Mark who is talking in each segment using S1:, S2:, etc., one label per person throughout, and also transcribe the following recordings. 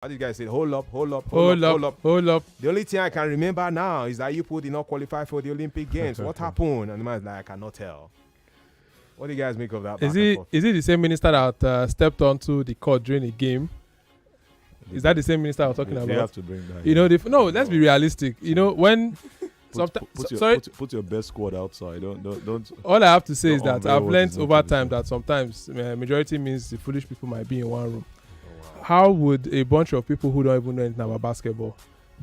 S1: How did you guys say, hold up.
S2: Hold up.
S1: The only thing I can remember now is that you did not qualify for the Olympic Games. What happened? And the man's like, I cannot tell. What do you guys make of that?
S2: Is it the same minister that stepped onto the court during a game? Is that the same minister I was talking about?
S3: You have to bring that.
S2: You know, let's be realistic. You know, when
S3: put your best squad outside. Don't.
S2: All I have to say is that I've learned over time that sometimes majority means the foolish people might be in one room. How would a bunch of people who don't even know anything about basketball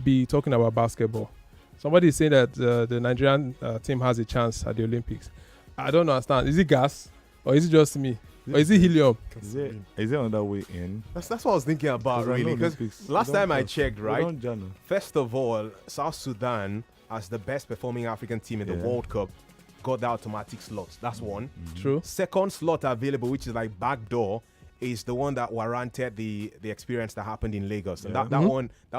S2: be talking about basketball? Somebody is saying that the Nigerian team has a chance at the Olympics. I don't understand. Is it gas or is it just me? Or is it helium?
S3: Is there another way in?
S1: That's what I was thinking about, really. Because last time I checked, right? First of all, South Sudan, as the best performing African team in the World Cup, got the automatic slots. That's one.
S2: True.
S1: Second slot available, which is like backdoor, is the one that warranted the experience that happened in Lagos. And that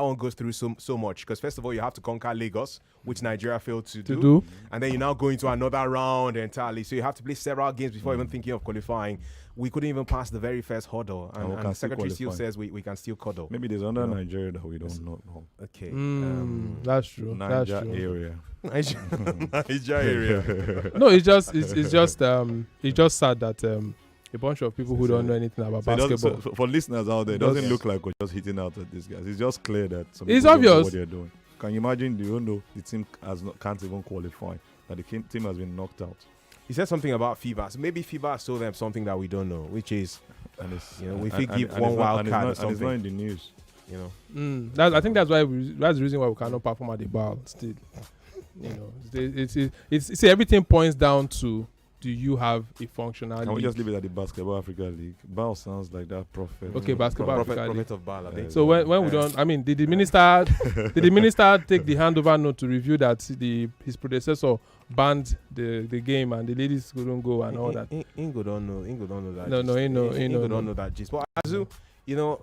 S1: one goes through so much. Because first of all, you have to conquer Lagos, which Nigeria failed to do. And then you now go into another round entirely. So you have to play several games before even thinking of qualifying. We couldn't even pass the very first hurdle. And the Secretary still says we can still cuddle.
S3: Maybe there's another Nigeria that we don't know.
S1: Okay.
S2: That's true.
S3: Niger area.
S1: Niger area.
S2: No, it's just sad that a bunch of people who don't know anything about basketball.
S3: For listeners out there, it doesn't look like we're just hitting out at these guys. It's just clear that
S2: it's obvious
S3: don't know what they're doing. Can you imagine? The team can't even qualify. That the team has been knocked out.
S1: He said something about FIBA. So maybe FIBA told them something that we don't know, which is, we think give one wild card or something.
S3: And it's not in the news.
S2: I think that's the reason why we cannot perform at the bar still. It's everything points down to, do you have a functional
S3: Can we
S2: league?
S3: just leave it at the Basketball Africa League? Baal sounds like that prophet.
S2: Okay, Basketball Africa League.
S1: Prophet of Baal, I think.
S2: So when we don't, I mean, did the minister take the handover note to review that his predecessor banned the game and the ladies couldn't go and all that?
S1: Ingo don't know that.
S2: Ingo
S1: don't know that gist. But Azu,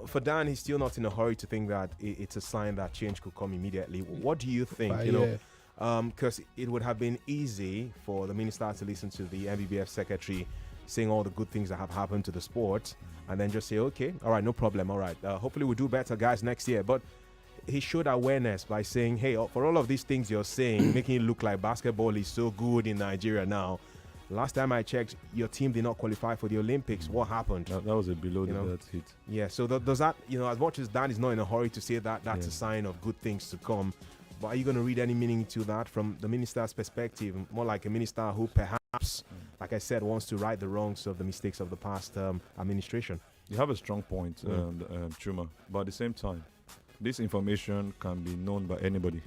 S1: for Dan, he's still not in a hurry to think that it's a sign that change could come immediately. What do you think? Because it would have been easy for the minister to listen to the MBBF secretary saying all the good things that have happened to the sport and then just say, okay, all right, no problem, all right. Hopefully we'll do better, guys, next year. But he showed awareness by saying, hey, for all of these things you're saying, making it look like basketball is so good in Nigeria now. Last time I checked, your team did not qualify for the Olympics. What happened?
S3: That was a below the belt hit.
S1: Yeah, so does that, as much as Dan is not in a hurry to say that, that's a sign of good things to come. But are you going to read any meaning to that from the minister's perspective? More like a minister who perhaps, like I said, wants to right the wrongs of the mistakes of the past administration.
S3: You have a strong point, Chuma. But at the same time, this information can be known by anybody.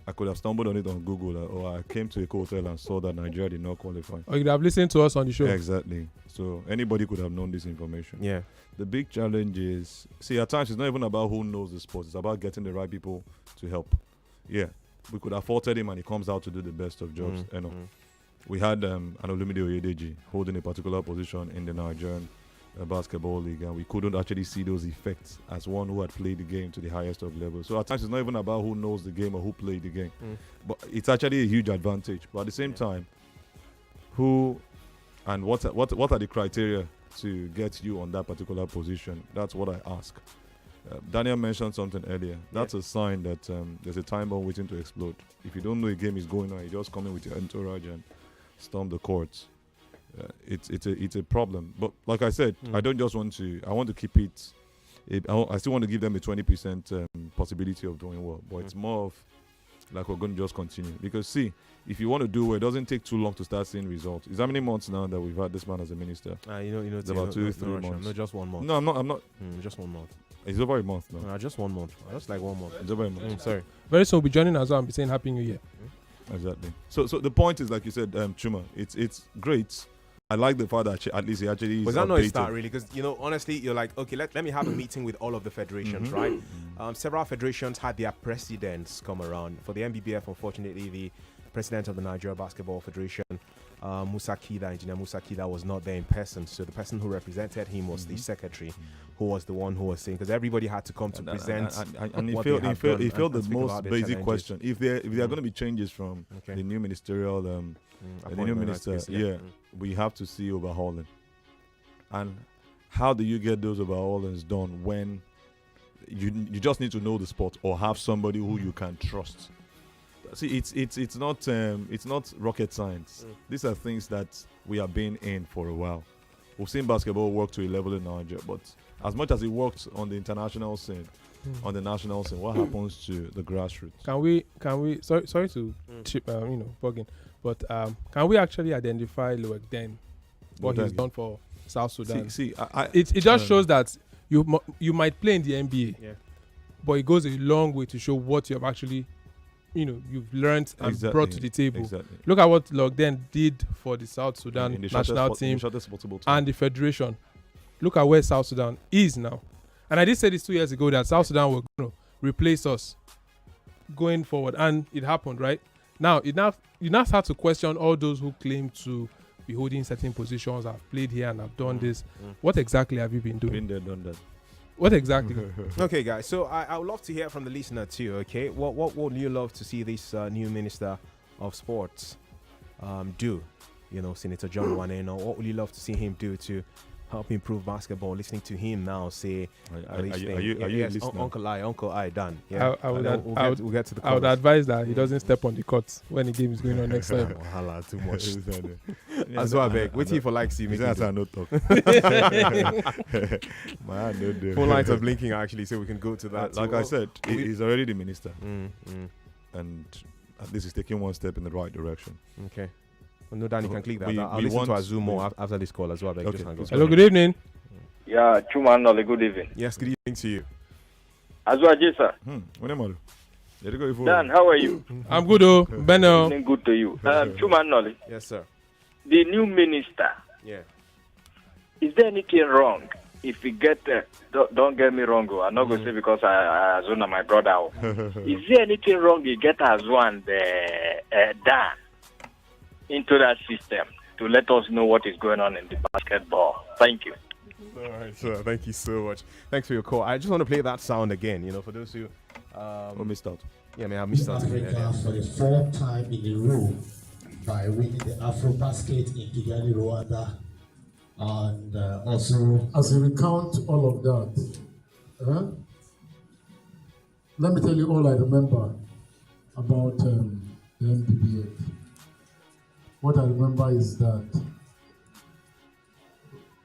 S3: I could have stumbled on it on Google, or I came to a hotel and saw that Nigeria did not qualify.
S2: Or you could have listened to us on the show.
S3: Exactly. So anybody could have known this information.
S1: Yeah.
S3: The big challenge is, at times it's not even about who knows the sport. It's about getting the right people to help. Yeah. We could have faulted him and he comes out to do the best of jobs. We had an Olumide Oyedeji holding a particular position in the Nigerian basketball league, and we couldn't actually see those effects as one who had played the game to the highest of levels. So at times it's not even about who knows the game or who played the game, but it's actually a huge advantage. But at the same time, who and what are the criteria to get you on that particular position? That's what I ask. Daniel mentioned something earlier. That's a sign that there's a time bomb waiting to explode. If you don't know a game is going on, you just come in with your entourage and storm the courts. It's a problem. But like I said, I don't just want to. I want to keep it. I still want to give them a 20% possibility of doing well. But it's more of like we're going to just continue. Because see, if you want to do well, it doesn't take too long to start seeing results. Is how many months now that we've had this man as a minister?
S1: It's
S3: about 2-3 months.
S1: No, just 1 month.
S3: No, I'm not.
S1: Just 1 month.
S3: It's over a month now.
S1: No, just 1 month. Just like 1 month.
S3: It's over a month.
S1: Sorry.
S2: Very soon we'll be joining as well and be saying Happy New Year.
S3: Exactly. So the point is, like you said, Chuma, it's great. I like the fact that at least he actually is
S1: Was that not a
S3: updated.
S1: start, really? Because, honestly, you're like, okay, let me have a meeting with all of the federations, right? Several federations had their presidents come around. For the MBBF, unfortunately, the president of the Nigeria Basketball Federation, Engineer Musa Kida, was not there in person. So the person who represented him was the secretary, who was the one who was saying, because everybody had to come to present.
S3: And he felt the most basic question. If there are going to be changes from the new ministerial, the new minister, we have to see overhauling. And how do you get those overhaulings done when you just need to know the sport or have somebody who you can trust. See, it's not rocket science. These are things that we have been in for a while. We've seen basketball work to a level in Nigeria, but as much as it worked on the international scene, on the national scene, what happens to the grassroots?
S2: Can we? Sorry to chip, bugging, but can we actually identify Loic Den, what he's done for South Sudan? It just shows that you might play in the NBA, but it goes a long way to show what you have actually, you've learned and brought to the table.
S3: Exactly.
S2: Look at what Loic Den did for the South Sudan national team and the federation. Look at where South Sudan is now. And I did say this 2 years ago that South Sudan were going to replace us going forward, and it happened, right? Now you now start to question all those who claim to be holding certain positions, have played here and have done this. What exactly have you been doing?
S3: Been there, done that.
S2: What exactly?
S1: Okay, guys. So I would love to hear from the listener too. Okay, what would you love to see this new Minister of Sports do? Senator John Waneno. What would you love to see him do to help improve basketball? Listening to him now say,
S3: are you listening?
S1: Uncle I, done. Yeah, we'll get to the.
S2: I would advise that he doesn't step on the court when the game is going on next time.
S1: Too much. As well, beg. Waiting for likes you.
S3: That's no talk.
S1: Phone lines are blinking actually, so we can go to that.
S3: Like I said, he's already the minister, and at least he's taking one step in the right direction.
S1: Okay. No, Dan, you can click that. I'll listen to Azul more after this call as well. Okay.
S2: Hello, good evening.
S4: Yeah, Chuman, good evening.
S1: Yes, good evening to you.
S4: Azul, sir. Dan, how are you?
S2: I'm good, Benno.
S4: Good to you. Chuman,
S1: yes, sir.
S4: The new minister.
S1: Yeah.
S4: Is there anything wrong if we get? Don't get me wrong. I'm not going to say because Azul is my brother. Is there anything wrong? You get Azul and Dan into that system to let us know what is going on in the basketball. Thank you.
S1: All right, sir. Thank you so much. Thanks for your call. I just want to play that sound again, for those who
S3: missed out.
S1: Yeah, I missed out.
S5: Africa for the fourth time in a row by winning the Afro-Basket in Kigali, Rwanda. And also,
S6: as you recount all of that, let me tell you all I remember about the NBBF. What I remember is that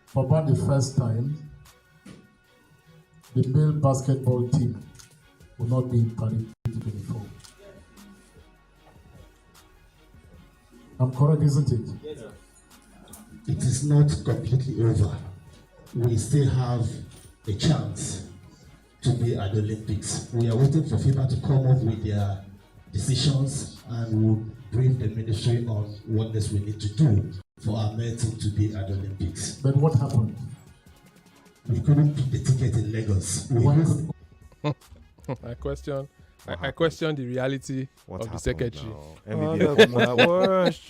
S6: for about the first time, the male basketball team will not be in Paris 2024. I'm correct, isn't it?
S5: Yes, sir. It is not completely over. We still have a chance to be at the Olympics. We are waiting for FIBA to come up with their decisions, and we'll brief the ministry on what else we need to do for our men team to be at the Olympics.
S6: But what happened?
S5: We couldn't pick the ticket in Lagos.
S2: I question the reality of the secretary.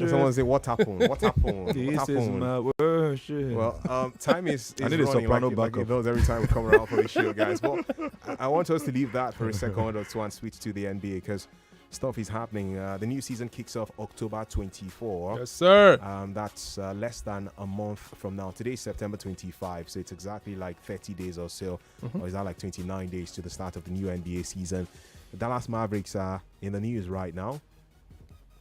S1: Someone say, what happened? What happened?
S3: This is my worship.
S1: Well, time is
S3: I need a
S1: running
S3: soprano
S1: like it does every time we come around for the show, guys. But I want us to leave that for a second or two and switch to the NBA because stuff is happening. The new season kicks off October 24.
S2: Yes, sir.
S1: That's less than a month from now. Today is September 25, so it's exactly like 30 days or so. Or is that like 29 days to the start of the new NBA season? The Dallas Mavericks are in the news right now.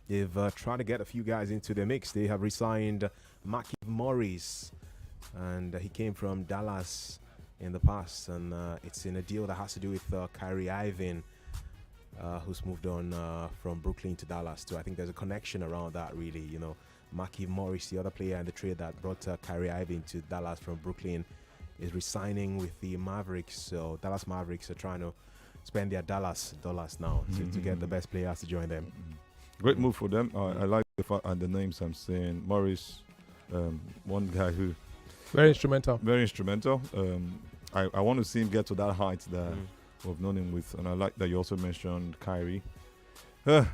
S1: They've tried to get a few guys into the mix. They have re-signed Markieff Morris, and he came from Dallas in the past, and it's in a deal that has to do with Kyrie Irving, who's moved on from Brooklyn to Dallas too. I think there's a connection around that, really. Markieff Morris, the other player in the trade that brought Kyrie Irving to Dallas from Brooklyn, is re-signing with the Mavericks. So Dallas Mavericks are trying to spend their dollars now to get the best players to join them.
S3: Great move for them. I like the fact and the names I'm saying. Morris, one guy who
S2: very instrumental.
S3: I want to see him get to that height that we've known him with, and I like that you also mentioned Kyrie.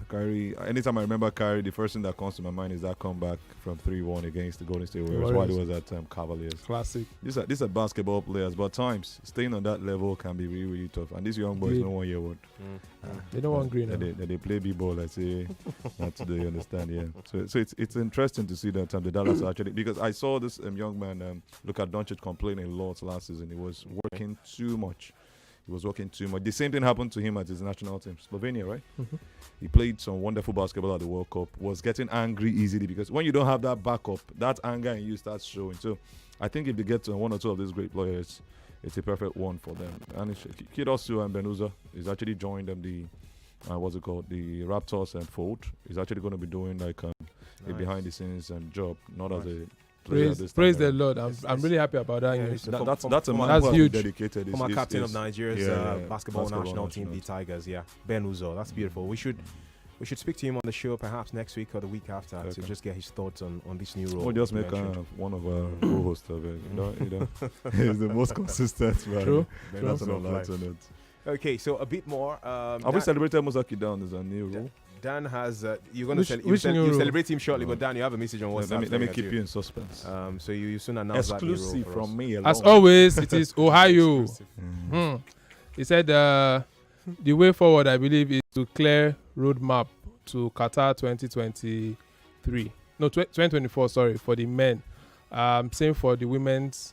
S3: Kyrie. Anytime I remember Kyrie, the first thing that comes to my mind is that comeback from 3-1 against the Golden State Warriors while he was at Cavaliers.
S2: Classic.
S3: These are basketball players, but times staying on that level can be really, really tough. And these young boys don't want your word.
S2: They don't want green.
S3: They play b-ball. I say, not today. You understand? Yeah. So it's interesting to see that the Dallas actually, because I saw this young man Luka Doncic complaining a lot last season. He was working too much. he was working too much. The same thing happened to him at his national team, Slovenia, right? He played some wonderful basketball at the World Cup, was getting angry easily because when you don't have that backup, that anger in you starts showing. So I think if they get to one or two of these great players, it's a perfect one for them. And Kidosu and Benuza is actually joined them, the the Raptors and Fold. He's actually going to be doing like a behind the scenes job, not as a
S2: Praise the Lord. I'm really happy about that.
S3: That's a man
S2: that's
S3: who
S2: huge.
S3: dedicated.
S1: Former captain of Nigeria's basketball national team, the Tigers. Yeah, Ben Uzo. That's beautiful. We should speak to him on the show perhaps next week or the week after to just get his thoughts on this new role.
S3: We'll just make one of our co-hosts of it. He's the most consistent man.
S2: True.
S3: That's an light on it.
S1: Okay, so a bit more.
S3: Have we celebrated Musaki down as a new role?
S1: Dan has. You're going to
S2: you
S1: celebrate him shortly, but Dan, you have a message on WhatsApp.
S3: Let me keep you in suspense.
S1: So you soon announce
S3: exclusive
S1: that new role
S3: from me.
S2: As always, it is Ohio. He said the way forward, I believe, is to clear roadmap to Qatar 2023. No, 2024. Sorry, for the men. Same for the women's.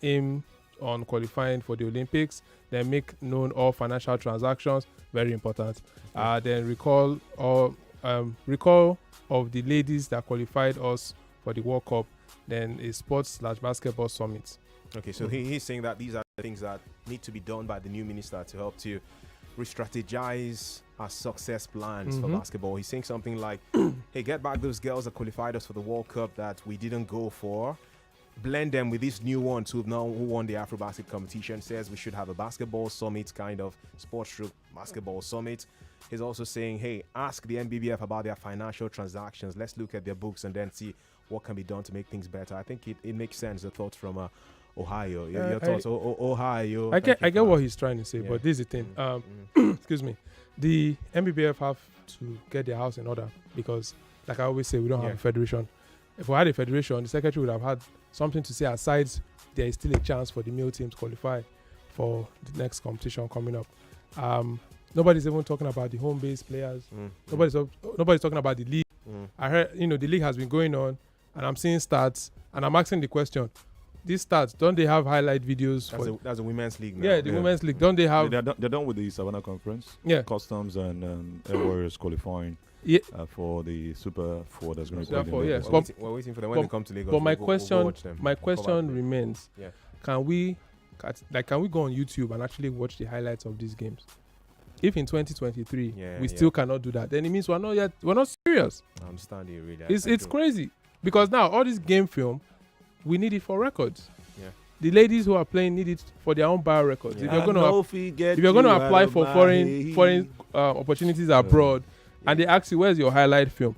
S2: Aim on qualifying for the Olympics. Then make known all financial transactions. Very important. Then recall of the ladies that qualified us for the World Cup. Then a sports/basketball summit.
S1: Okay, so he's saying that these are the things that need to be done by the new minister to help to re-strategize our success plans for basketball. He's saying something like, hey, get back those girls that qualified us for the World Cup that we didn't go for. Blend them with these new ones who won the Afro-Basket competition. Says we should have a basketball summit, kind of sports basketball summit. He's also saying, hey, ask the NBBF about their financial transactions. Let's look at their books and then see what can be done to make things better. I think it makes sense, the thoughts from Ohio. Your thoughts, Ohio.
S2: I get what he's trying to say, but this is the thing. Excuse me. The NBBF have to get their house in order because, like I always say, we don't have a federation. If we had a federation, the secretary would have had something to say aside there is still a chance for the male team to qualify for the next competition coming up. Nobody's even talking about the home-based players. Nobody's talking about the league. I heard, the league has been going on, and I'm seeing stats, and I'm asking the question, these stats, don't they have highlight videos?
S1: That's a women's league now.
S2: Yeah, the women's league. Don't they have...
S3: They're done with the Savannah Conference.
S2: Yeah.
S3: Customs and Air Warriors qualifying for the Super 4 that's going to
S2: Super 4, yes.
S1: We're waiting for them when they come to Lagos.
S2: But my
S1: my
S2: question remains, can we go on YouTube and actually watch the highlights of these games? If in 2023 we still cannot do that, then it means we're not serious.
S1: I understand you really.
S2: It's crazy because now all this game film, we need it for records.
S1: Yeah.
S2: The ladies who are playing need it for their own bio records.
S1: Yeah.
S2: If you're going to apply for foreign opportunities abroad, and they ask you where's your highlight film,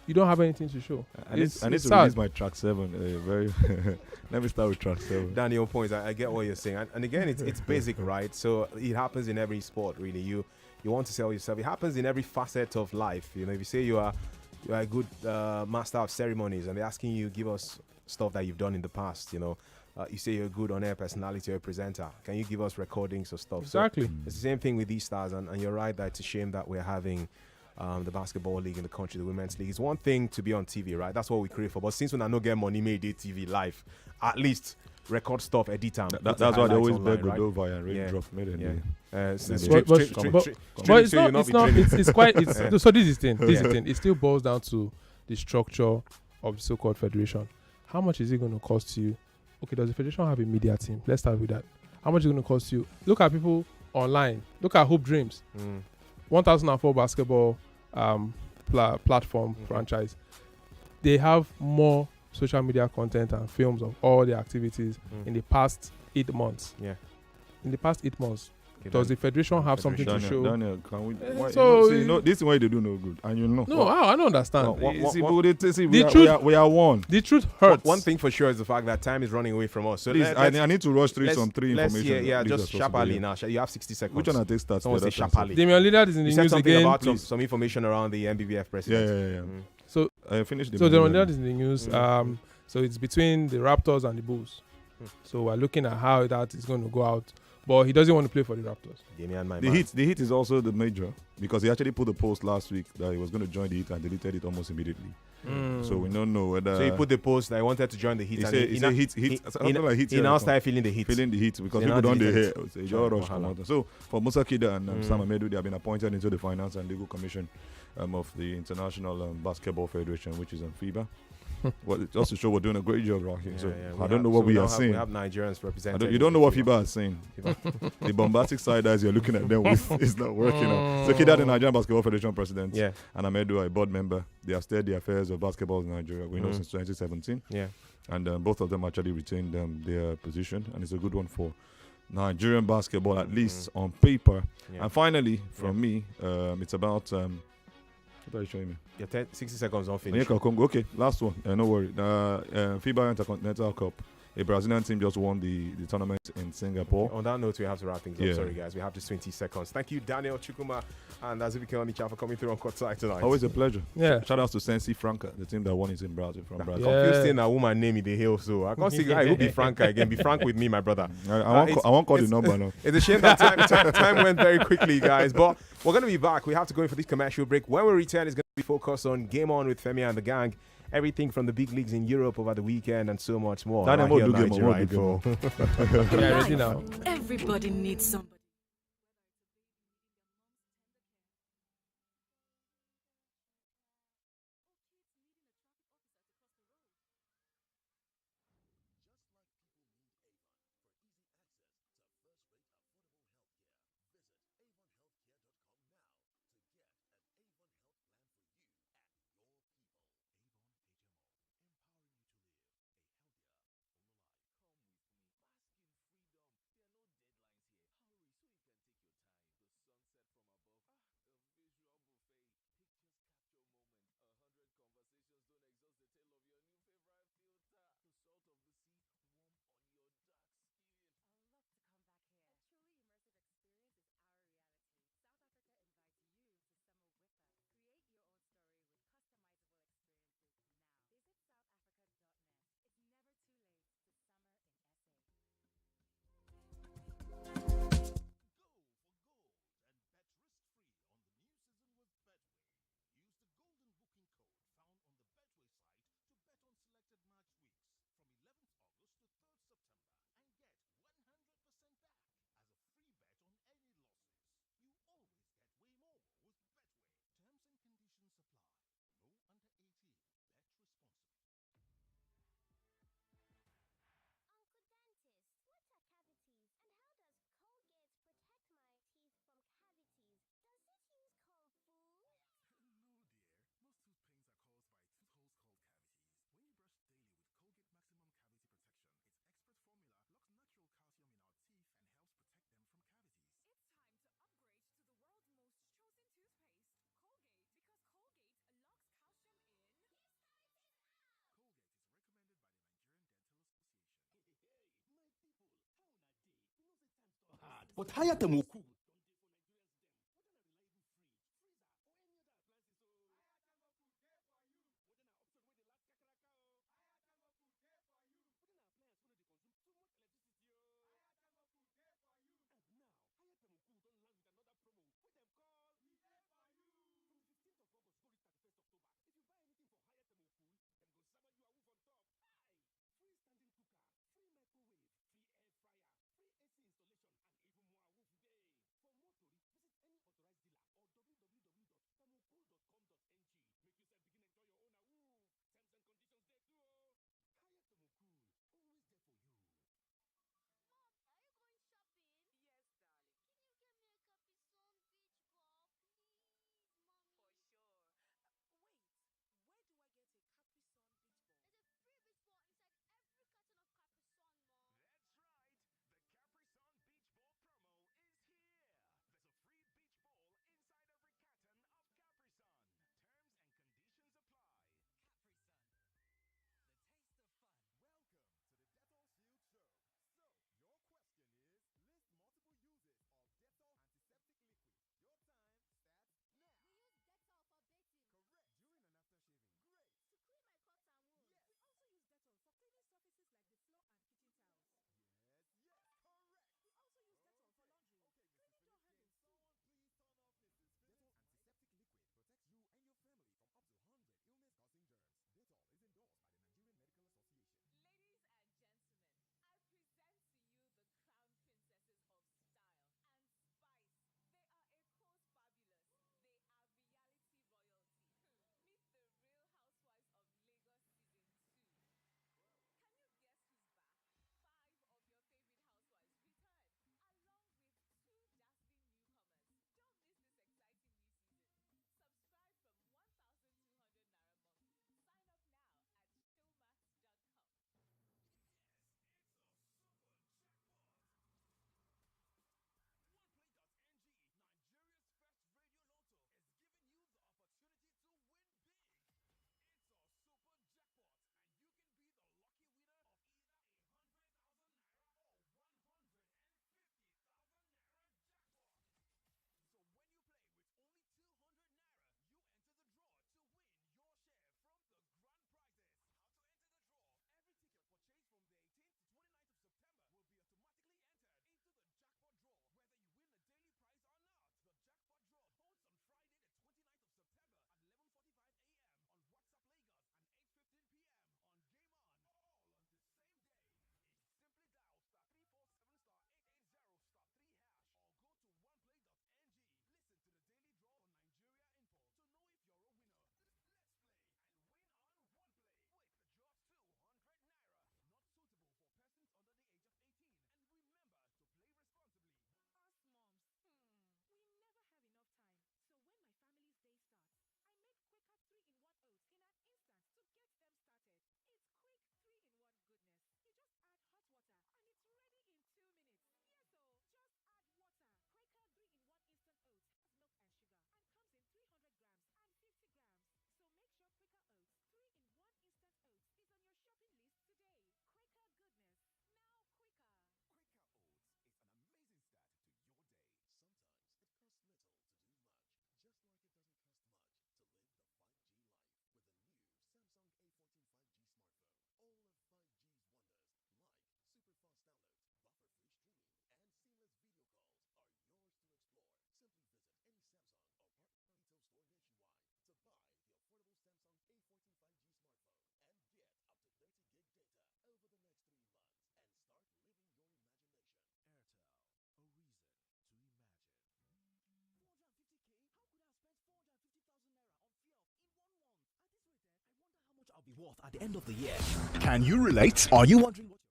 S2: you don't have anything to show.
S3: I need to release my track 7. Let me start with track 7.
S1: Daniel points. I get what you're saying, and again, it's basic, right? So it happens in every sport, really. You want to sell yourself. It happens in every facet of life. If you say you are a good master of ceremonies, and they're asking you give us stuff that you've done in the past. You say you're a good on-air personality or a presenter. Can you give us recordings of stuff?
S2: Exactly.
S1: So it's the same thing with these stars, and you're right that it's a shame that we're having the basketball league in the country, the women's league. It's one thing to be on TV, right? That's what we crave for. But since when I don't get money made TV live, at least record stuff, edit time.
S3: That's why they always beg Godova and really drop mid.
S2: But it's quite. So this is the thing. It still boils down to the structure of the so-called federation. How much is it going to cost you? Okay, does the federation have a media team? Let's start with that. How much is it going to cost you? Look at people online. Look at Hoop Dreams. 1004 basketball platform franchise. They have more social media content and films of all their activities in the past 8 months. Yeah. In the past 8 months. Does the federation have something to show?
S3: Daniel, can we? This is why they do no good, and
S2: No, I don't understand.
S3: We are one.
S2: The truth hurts.
S1: One thing for sure is the fact that time is running away from us. So
S3: please, I need to rush through some three information.
S1: Just sharply now. You have 60 seconds.
S3: Which one I take starts?
S1: Someone say sharply.
S2: Damian Lillard is in the news again.
S1: About some information around the NBBF president.
S3: Yeah. So I finished.
S2: So Damian Lillard is in the news. So it's between the Raptors and the Bulls. So we're looking at how that is going to go out but he doesn't want to play for the Raptors.
S3: The Heat is also the major because he actually put a post last week that he was going to join the Heat and deleted it almost immediately. So we don't know whether.
S1: So he put the post that he wanted to join the Heat. He now started feeling the heat.
S3: Feeling the heat because people don't hear. So for Musa Kida and Sam Amedu, they have been appointed into the Finance and Legal Commission of the International Basketball Federation, which is in FIBA. Well, just to show we're doing a great job right here. I don't know what we are saying.
S1: We have Nigerians represented.
S3: You don't know what FIBA is saying. The bombastic side eyes you're looking at them with is not working out. So Kida, the Nigerian Basketball Federation president, and Amedu, a board member, they have steered the affairs of basketball in Nigeria. We know since 2017. Yeah. And both of them actually retained their position, and it's a good one for Nigerian basketball, at least on paper. Yeah. And finally, from me, it's about. What are you showing me?
S1: 60 seconds on finish.
S3: Okay, last one. No worry. FIBA Intercontinental Cup. A Brazilian team just won the tournament in Singapore.
S1: Okay. On that note, we have to wrap things up. Sorry, guys. We have just 20 seconds. Thank you, Daniel Chukwuma and Azubike Onicha for coming through on Courtside tonight.
S3: Always a pleasure. Yeah. Shout out to Sensi Franca, the team that won it in Brazil from Brazil.
S1: Confused in a woman name in the hill, so I can't see guy who be Franca again. Be frank with me, my brother.
S3: I won't call the number now.
S1: It's a shame that time went very quickly, guys. But we're going to be back. We have to go in for this commercial break. When we return, it's going to be focused on Game On with Femi and the Gang. Everything from the big leagues in Europe over the weekend and so much more.
S2: Ready now.
S7: Everybody needs somebody.
S8: But hire them will cool. worth at the end of the year. Can you relate? Are you wondering what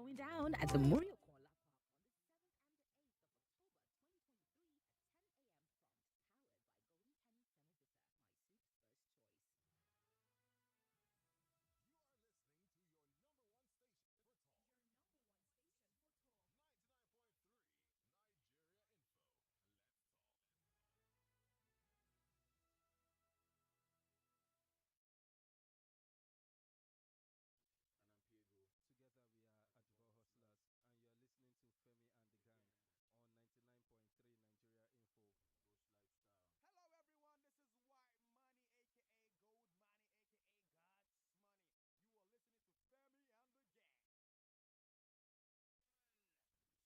S7: going down at the Murio Kola Park
S9: Together we are Ajabo Hustlers, and you're listening to Femi and the Gang on 99.3 Nigeria Info Bush Lifestyle.
S10: Hello everyone, this is White Money aka Gold Money aka God's Money. You are listening to Femi and the Gang. Yeah, guys, we're live on the show. Game on with Femi and the Gang on 99.3 Nigeria Info. Today we left the final Monday in the month of September 2023, and I feel like giving you the right decree that we're going to a higher degree. By the time we're done with midweek the show tonight. Coming up on the broadcast this evening, we can look back at match day 6 in the Premier League, aspiration for the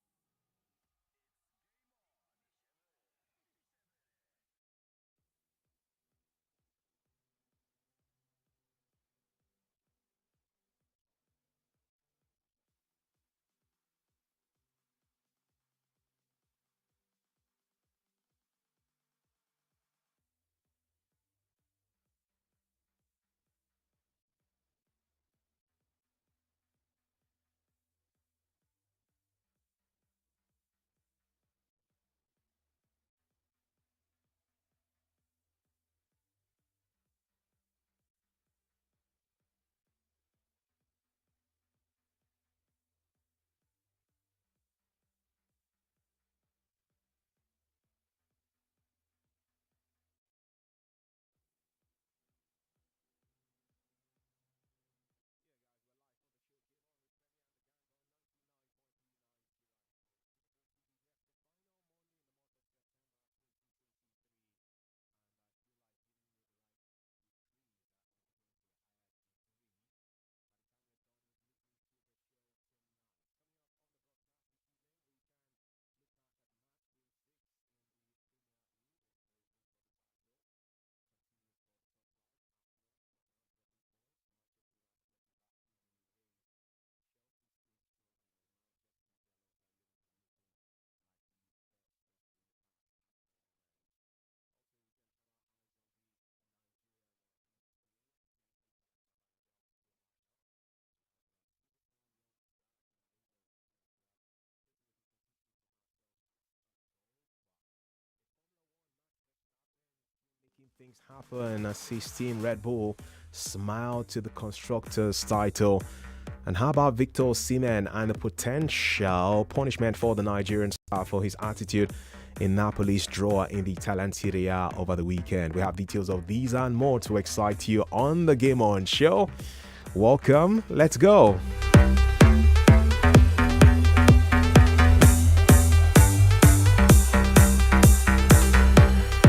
S10: title. Continues for the top flight. Arsenal knocking on dropping points. Manchester United getting back in the race. Chelsea still struggling, and Manchester City alongside Liverpool looking like the best in the past at the moment. Also, we can have our eyes on the Nigerian youth team. Technical director by himself to line up. He has put his own young stars and are able to take a little competition for ourselves as a goal. But a Formula One Max Verstappen still
S1: Making things happen as his team Red Bull smiled to the constructors title. And how about Victor Osimhen and the potential punishment for the Nigerian star for his attitude in Napoli's draw in the Italian Serie A over the weekend? We have details of these and more to excite you on the Game On show. Welcome, let's go.